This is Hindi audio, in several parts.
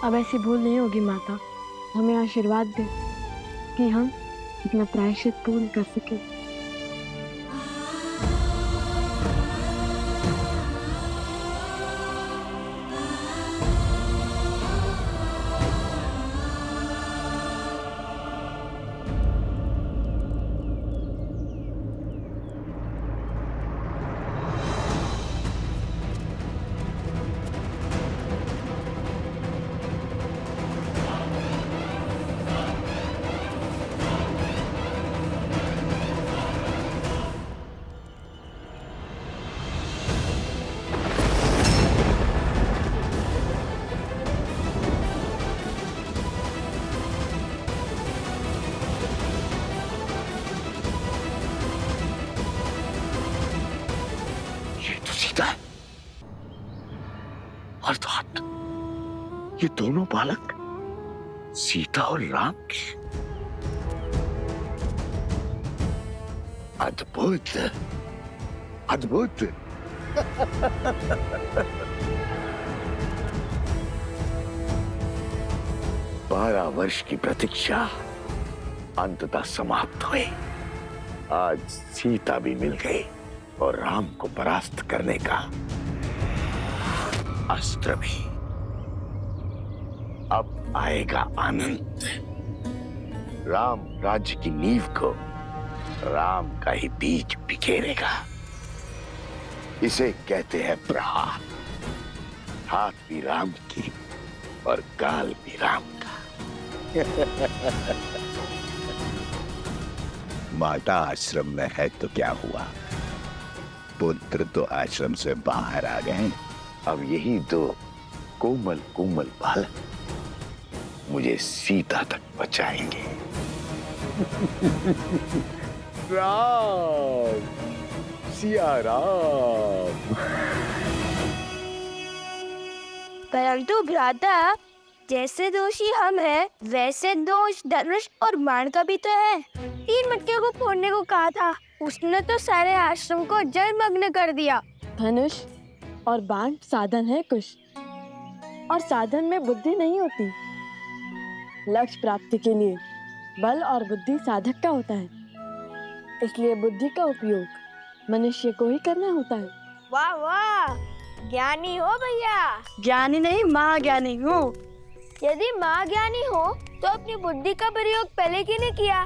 अब ऐसी भूल नहीं होगी माता। हमें आशीर्वाद दे कि हम अपना प्रायश्चित पूर्ण कर सके। अर्थात ये दोनों बालक सीता और राम के। अद्भुत, अद्भुत। 12 वर्ष की प्रतीक्षा अंततः समाप्त हुई। आज सीता भी मिल गई और राम को परास्त करने का अस्त्र भी। अब आएगा आनंद। राम राज्य की नींव को राम का ही बीज बिखेरेगा। इसे कहते हैं प्रहार। हाथ भी राम की और गाल भी राम का। माता आश्रम में है तो क्या हुआ, पुत्र तो आश्रम से बाहर आ गए। अब यही दो कोमल कोमल बालक मुझे सीता तक बचाएंगे। राम, सिया राम। परंतु भ्राता, जैसे दोषी हम हैं, वैसे दोष धनुष और बाण का भी तो है। 3 मटके को फोड़ने को कहा था, उसने तो सारे आश्रम को जलमग्न कर दिया। धनुष और बाण साधन है कुश, और साधन में बुद्धि नहीं होती। लक्ष्य प्राप्ति के लिए बल और बुद्धि साधक का होता है, इसलिए बुद्धि का उपयोग मनुष्य को ही करना होता है। वाह वाह, ज्ञानी हो भैया। ज्ञानी नहीं, महाज्ञानी हूँ। यदि महाज्ञानी हो तो अपनी बुद्धि का प्रयोग पहले क्यों नहीं किया?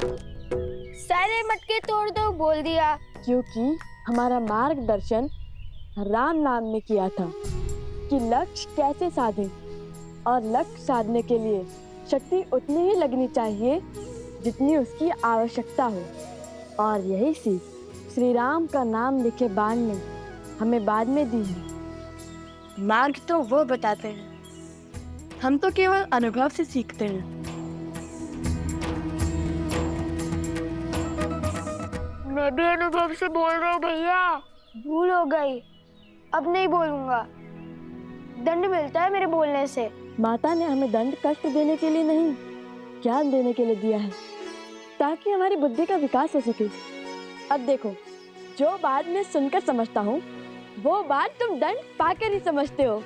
सारे मटके तोड़ दो बोल दिया। क्योंकि हमारा मार्गदर्शन राम नाम ने किया था कि लक्ष्य कैसे साधें, और लक्ष्य साधने के लिए शक्ति उतनी ही लगनी चाहिए जितनी उसकी आवश्यकता हो। और यही सीख श्री राम का नाम लिखे बाण ने हमें बाद में दी है। मार्ग तो वो बताते हैं, हम तो केवल अनुभव से सीखते हैं। मैं भी अनुभव से बोल रहा हूँ भैया। भूल हो गई, अब नहीं बोलूंगा। दंड मिलता है मेरे बोलने से। माता ने हमें दंड कष्ट देने के लिए नहीं, ज्ञान देने के लिए दिया है, ताकि हमारी बुद्धि का विकास हो सके। अब देखो, जो बात मैं सुनकर समझता हूँ, वो बात तुम दंड पाकर ही समझते हो।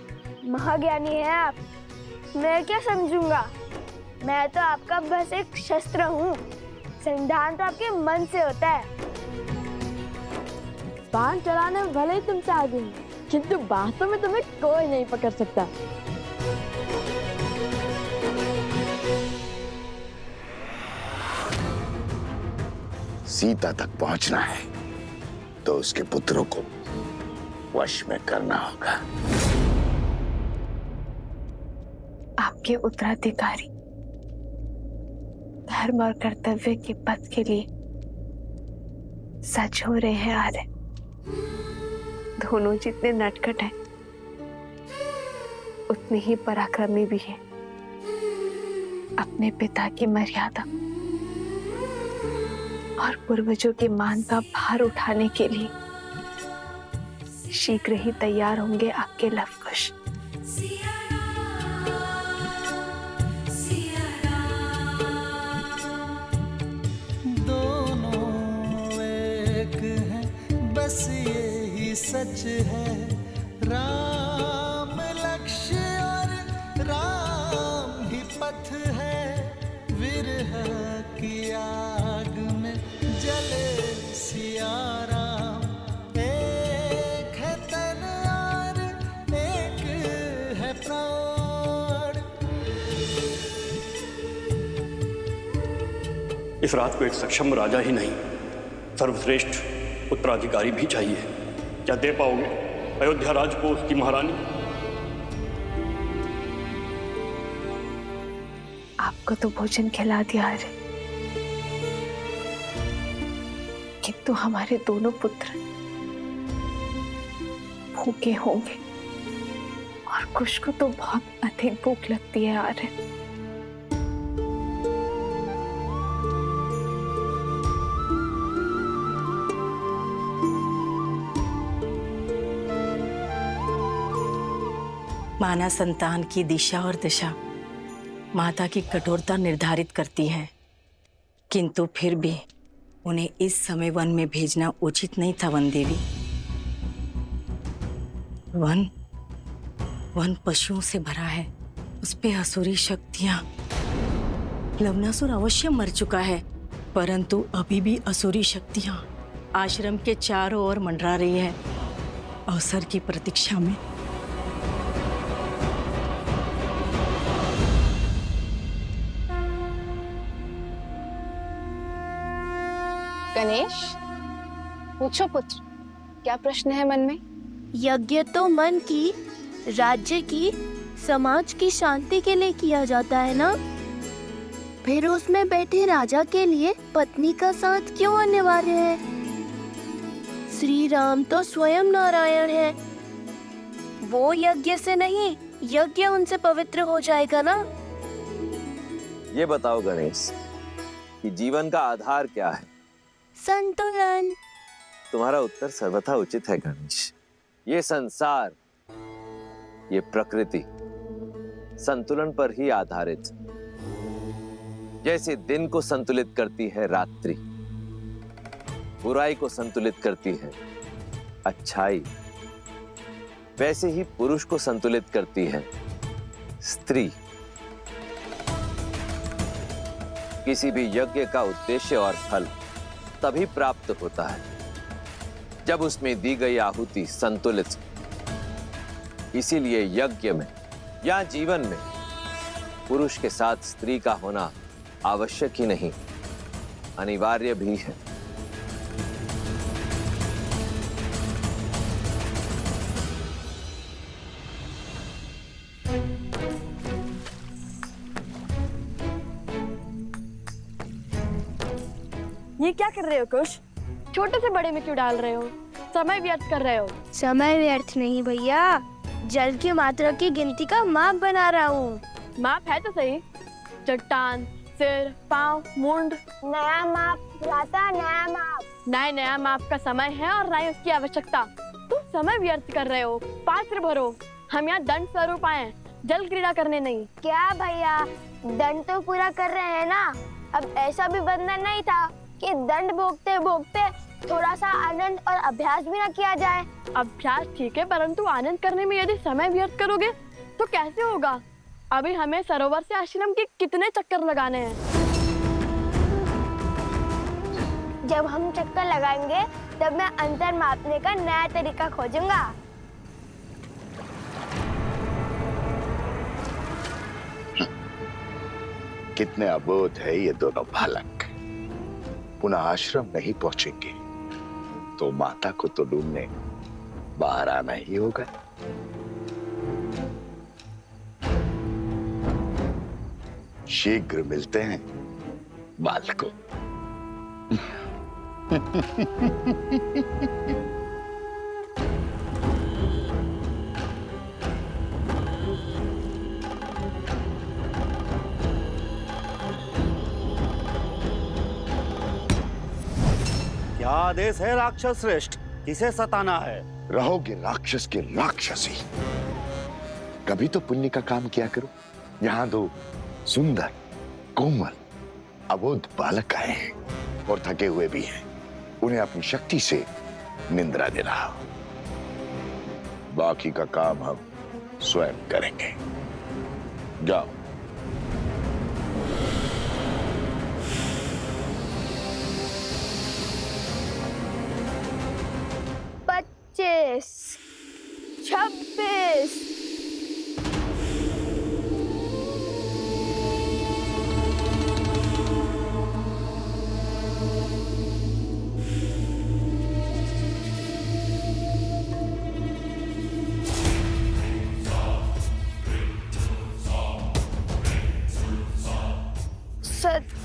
महाज्ञानी है आप, मैं क्या समझूंगा? मैं तो आपका बस एक शस्त्र हूँ। संविधान तो आपके मन से होता है। बाण चलाने में भले ही तुमसे आगे हूँ, किंतु बातों में तुम्हें कोई नहीं पकड़ सकता। सीता तक पहुंचना है तो उसके पुत्रों को वश में करना होगा। आपके उत्तराधिकारी धर्म और कर्तव्य के पथ के लिए सच हो रहे हैं आर्य। दोनों जितने नटखट हैं, उतने ही पराक्रमी भी हैं। अपने पिता की मर्यादा और पूर्वजों के मान का भार उठाने के लिए शीघ्र ही तैयार होंगे आपके लवकुश। बस यही सच है, राम लक्ष्य और राम इस राज को एक सक्षम राजा ही नहीं, सर्वश्रेष्ठ उत्तराधिकारी भी चाहिए। क्या दे पाओगे अयोध्या राज को उसकी महारानी? आपको तो भोजन खिला दिया है, किंतु हमारे दोनों पुत्र भूखे होंगे और कुश को तो बहुत अधिक भूख लगती है आर्य। माना संतान की दिशा और दशा माता की कठोरता निर्धारित करती है, किंतु फिर भी उन्हें इस समय वन में भेजना उचित नहीं था। वन देवी, वन पशुओं से भरा है, उस पे असुरी शक्तियां। लवनासुर अवश्य मर चुका है, परंतु अभी भी असुरी शक्तियां आश्रम के चारों ओर मंडरा रही है, अवसर की प्रतीक्षा में। गणेश, पूछो पुत्र, क्या प्रश्न है मन में? यज्ञ तो मन की, राज्य की, समाज की शांति के लिए किया जाता है ना? फिर उसमें बैठे राजा के लिए पत्नी का साथ क्यों अनिवार्य है? श्री राम तो स्वयं नारायण है, वो यज्ञ से नहीं, यज्ञ उनसे पवित्र हो जाएगा ना? ये बताओ गणेश कि जीवन का आधार क्या है? संतुलन। तुम्हारा उत्तर सर्वथा उचित है गणेश। ये संसार, ये प्रकृति संतुलन पर ही आधारित। जैसे दिन को संतुलित करती है रात्रि, बुराई को संतुलित करती है अच्छाई, वैसे ही पुरुष को संतुलित करती है स्त्री। किसी भी यज्ञ का उद्देश्य और फल तभी प्राप्त होता है जब उसमें दी गई आहुति संतुलित। इसीलिए यज्ञ में या जीवन में पुरुष के साथ स्त्री का होना आवश्यक ही नहीं, अनिवार्य भी है। ये क्या कर रहे हो कुश? छोटे से बड़े में क्यों डाल रहे हो? समय व्यर्थ कर रहे हो। समय व्यर्थ नहीं भैया, जल की मात्रा की गिनती का माप बना रहा हूँ। माप है तो सही, चट्टान, सिर, पाँव, मुंड। नया माप लाता, नया माप। नया माप का समय है और ना ही उसकी आवश्यकता। तुम समय व्यर्थ कर रहे हो। पात्र भरो, हम यहाँ दंड स्वरूप आए, जल क्रीड़ा करने नहीं। क्या भैया, दंड तो पूरा कर रहे हैं ना? अब ऐसा भी बंधन नहीं था कि दंड भोगते भोगते थोड़ा सा आनंद और अभ्यास भी ना किया जाए। अभ्यास ठीक है, परंतु आनंद करने में यदि समय व्यर्थ करोगे तो कैसे होगा? अभी हमें सरोवर से आश्रम के कितने चक्कर लगाने हैं। जब हम चक्कर लगाएंगे तब मैं अंतर मापने का नया तरीका खोजूंगा। कितने अबोध है ये दोनों बालक। पुनः आश्रम नहीं पहुंचेंगे तो माता को तो ढूंढने बाहर आना ही होगा। शीघ्र मिलते हैं बालकों। क्या आदेश है राक्षस श्रेष्ठ? किसे सताना है? रहोगे राक्षस के राक्षसी। कभी तो पुण्य का काम किया करो। यहाँ दो सुंदर कोमल अबोध बालक आए हैं और थके हुए भी हैं। उन्हें अपनी शक्ति से निंद्रा दे रहा हो। बाकी का काम हम स्वयं करेंगे। जाओ। पच्चीस, 26,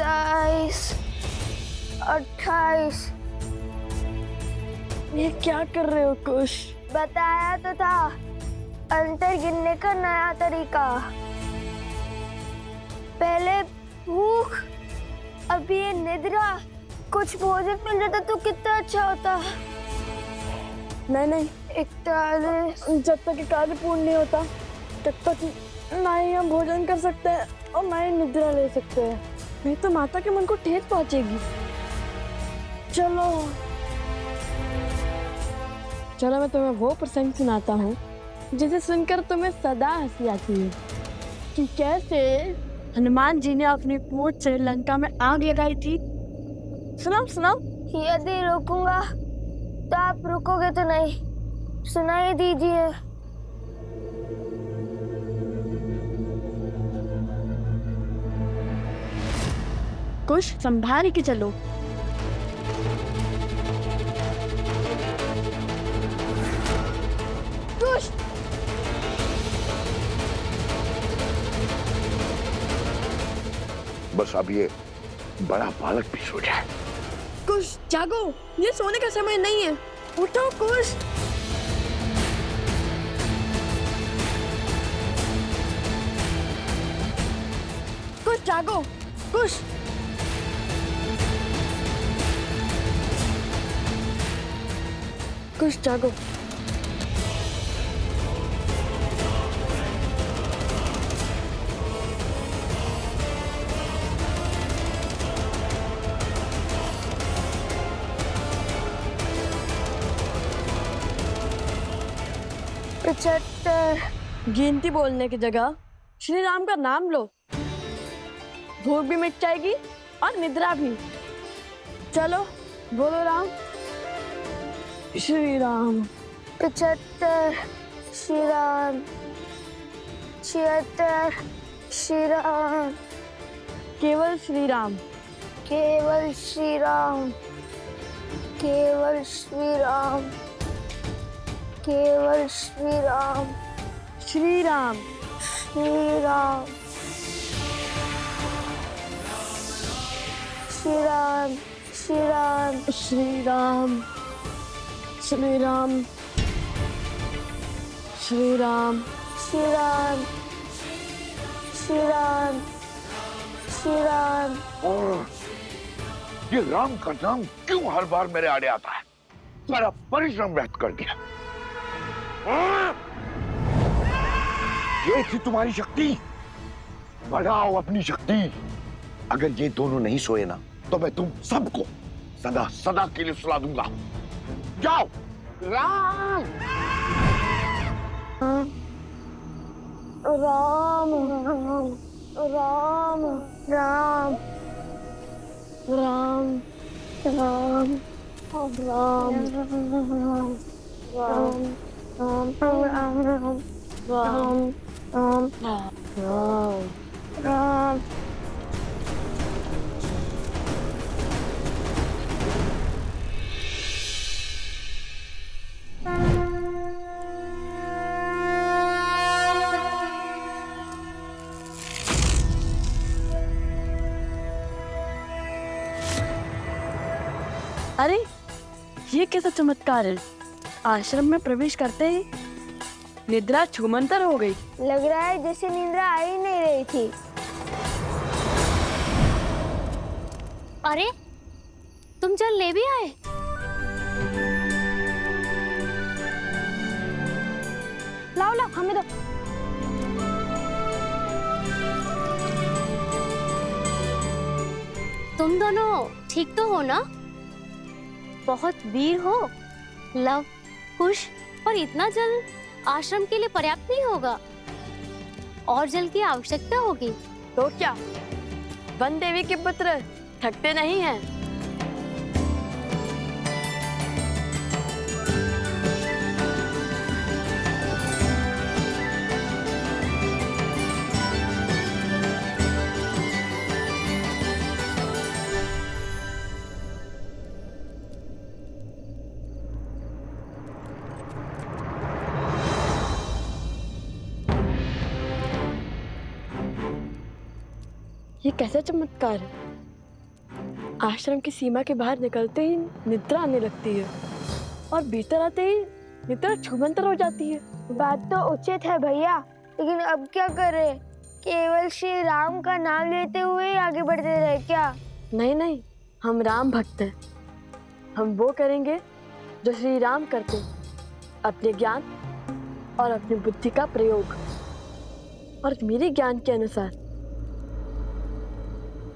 27, 28। ये क्या कर रहे हो कुश? बताया तो था, अंतर गिनने का नया तरीका। पहले भूख, अब ये निद्रा। कुछ भोजन मिल जाता तो कितना अच्छा होता। नहीं, 41। जब तक ये कार्य पूर्ण नहीं होता तब तक ना ही हम भोजन कर सकते हैं और ना ही निद्रा ले सकते हैं। नहीं तो माता के मन को ठेस पहुंचेगी। चलो मैं तुम्हें वो प्रसंग सुनाता हूँ जिसे सुनकर तुम्हें सदा हंसी आती है कि कैसे हनुमान जी ने अपनी पूंछ से लंका में आग लगाई थी। सुनाओ। यदि रोकूंगा तो आप रुकोगे तो नहीं। सुनाई दीजिए। कुछ संभाल के चलो। कुछ बस अब ये बड़ा बालक भी सो जाए। कुछ जागो, ये सोने का समय नहीं है। उठो कुछ। कुछ जागो, कुछ। कुछ जागो। गिनती बोलने की जगह श्री राम का नाम लो। भूख भी मिट जाएगी और निद्रा भी। चलो बोलो राम। श्री राम। 75। श्री राम। 76। श्री राम। केवल श्री राम। केवल श्री राम। केवल श्री राम। केवल श्री राम। श्री राम। श्री राम। श्री राम। श्री राम। श्री राम। श्री राम। श्री राम। श्री राम। श्री राम। श्री राम। और ये राम का नाम क्यों हर बार मेरे आड़े आता है? सारा परिश्रम व्यर्थ कर दिया। ये थी तुम्हारी शक्ति। बढ़ाओ अपनी शक्ति। अगर ये दोनों नहीं सोए ना तो मैं तुम सबको सदा सदा के लिए सुला दूंगा। जाओ। राम राम। राम। राम। राम। राम। राम। राम। अरे ये कैसा चमत्कार है? आश्रम में प्रवेश करते ही निद्रा छूमंतर हो गई। लग रहा है जैसे निद्रा आ ही नहीं रही थी। अरे तुम जल ले भी आए? लाओ हमें दो। तुम दोनों ठीक तो हो ना? बहुत वीर हो। लव, कुश, और इतना जल आश्रम के लिए पर्याप्त नहीं होगा। और जल की आवश्यकता होगी। तो क्या वन देवी के पुत्र थकते नहीं हैं? ये कैसा चमत्कार है? आश्रम की सीमा के बाहर निकलते ही निद्रा आने लगती है और भीतर आते ही निद्रा छूमंतर हो जाती है। बात तो उचित है भैया, लेकिन अब क्या करें? केवल श्री राम का नाम लेते हुए ही आगे बढ़ते रहे क्या? नहीं नहीं, हम राम भक्त हैं। हम वो करेंगे जो श्री राम करते, अपने ज्ञान और अपनी बुद्धि का प्रयोग। और मेरे ज्ञान के अनुसार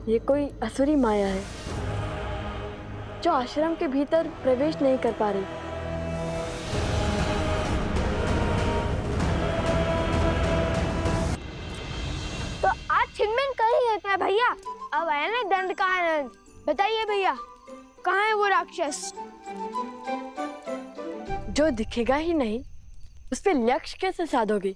ये कोई असुरी माया है जो आश्रम के भीतर प्रवेश नहीं कर पा रही। तो आज छिनमिन कर ही लेते हैं भैया। अब आया ना दंड का आनंद। बताइए भैया, कहाँ है वो राक्षस? जो दिखेगा ही नहीं उस पे लक्ष्य कैसे साधोगे?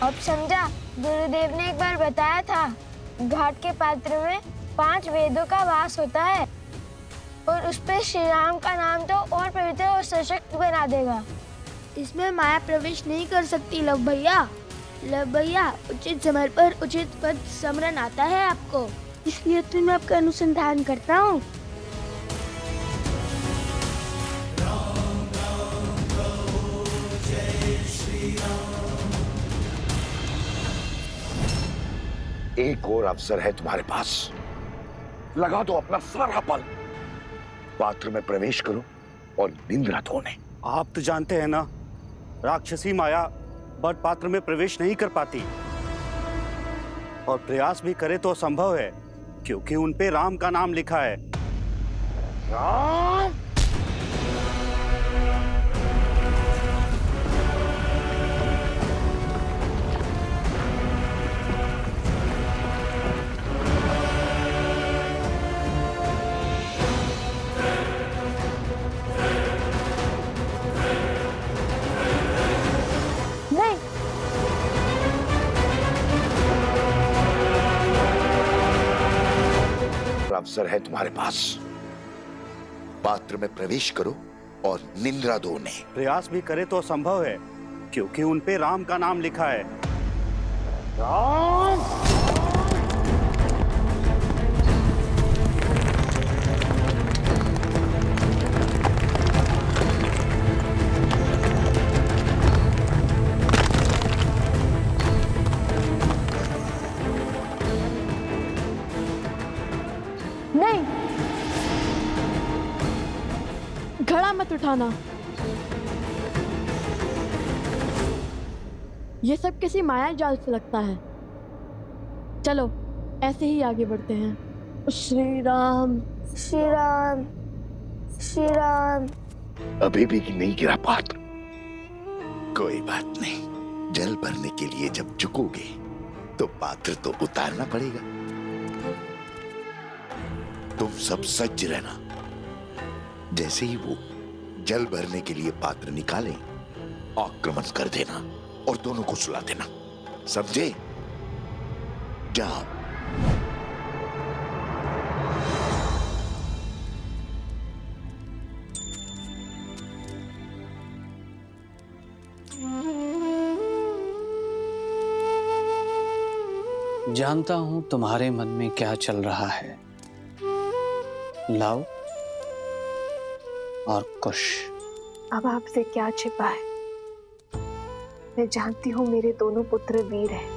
अब समझा, गुरुदेव ने एक बार बताया था घाट के पात्र में 5 वेदों का वास होता है और उस पे श्री राम का नाम तो और पवित्र और सशक्त बना देगा। इसमें माया प्रवेश नहीं कर सकती लव भैया। लव भैया, उचित समय पर उचित पद स्मरण आता है आपको, इसलिए तो मैं आपका अनुसंधान करता हूँ। एक और अवसर है तुम्हारे पास, लगा दो अपना सारा बल, पात्र में प्रवेश करो और निंद्रा धोने। आप तो जानते हैं ना, राक्षसी माया बड़ पात्र में प्रवेश नहीं कर पाती और प्रयास भी करे तो असंभव है, क्योंकि उन पे राम का नाम लिखा है। राम! अवसर है तुम्हारे पास, पात्र में प्रवेश करो और निंद्रा धोने। प्रयास भी करे तो असंभव है, क्योंकि उन पे राम का नाम लिखा है। राम! नहीं, घड़ा मत उठाना। ये सब किसी माया जाल से लगता है। चलो ऐसे ही आगे बढ़ते हैं। श्री राम, श्री राम, श्री राम। अभी भी नहीं गिरा पात्र। कोई बात नहीं, जल भरने के लिए जब झुकोगे तो पात्र तो उतारना पड़ेगा। तुम सब सज्ज रहना। जैसे ही वो जल भरने के लिए पात्र निकालें, आक्रमण कर देना और दोनों को सुला देना, समझे? जाओ। जानता हूं तुम्हारे मन में क्या चल रहा है, लव और कुश। अब आपसे क्या छिपा है? मैं जानती हूँ मेरे दोनों पुत्र वीर हैं,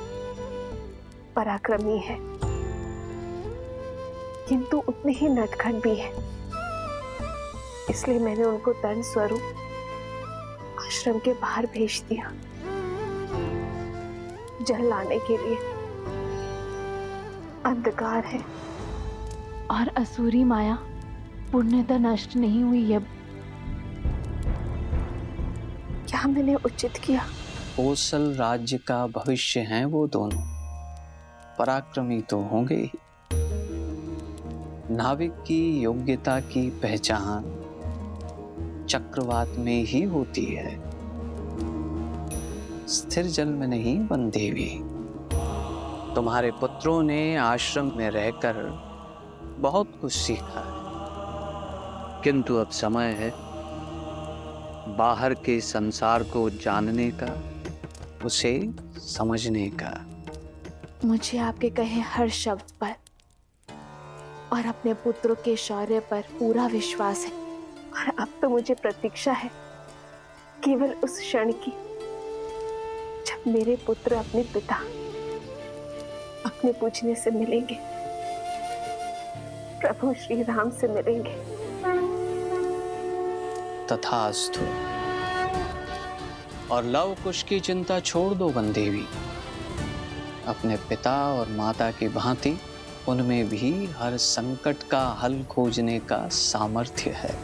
पराक्रमी हैं, किंतु उतने ही नटखट भी हैं। इसलिए मैंने उनको दंड स्वरूप आश्रम के बाहर भेज दिया, जल लाने के लिए। अंधकार है और असुरी माया पूर्णतः नष्ट नहीं हुई। अब क्या मैंने उचित किया? कोसल राज्य का भविष्य हैं वो दोनों। पराक्रमी तो होंगे ही। नाविक की योग्यता की पहचान चक्रवात में ही होती है, स्थिर जल में नहीं वनदेवी। तुम्हारे पुत्रों ने आश्रम में रहकर बहुत कुछ सीखा है, किंतु अब समय है बाहर के संसार को जानने का, उसे समझने का। मुझे आपके कहे हर शब्द पर और अपने पुत्रों के शौर्य पर पूरा विश्वास है, और अब तो मुझे प्रतीक्षा है केवल उस क्षण की जब मेरे पुत्र अपने पिता, अपने पूजने से मिलेंगे, प्रभु श्री राम से मिलेंगे। तथास्तु। और लव कुश की चिंता छोड़ दो वनदेवी। अपने पिता और माता की भांति उनमें भी हर संकट का हल खोजने का सामर्थ्य है।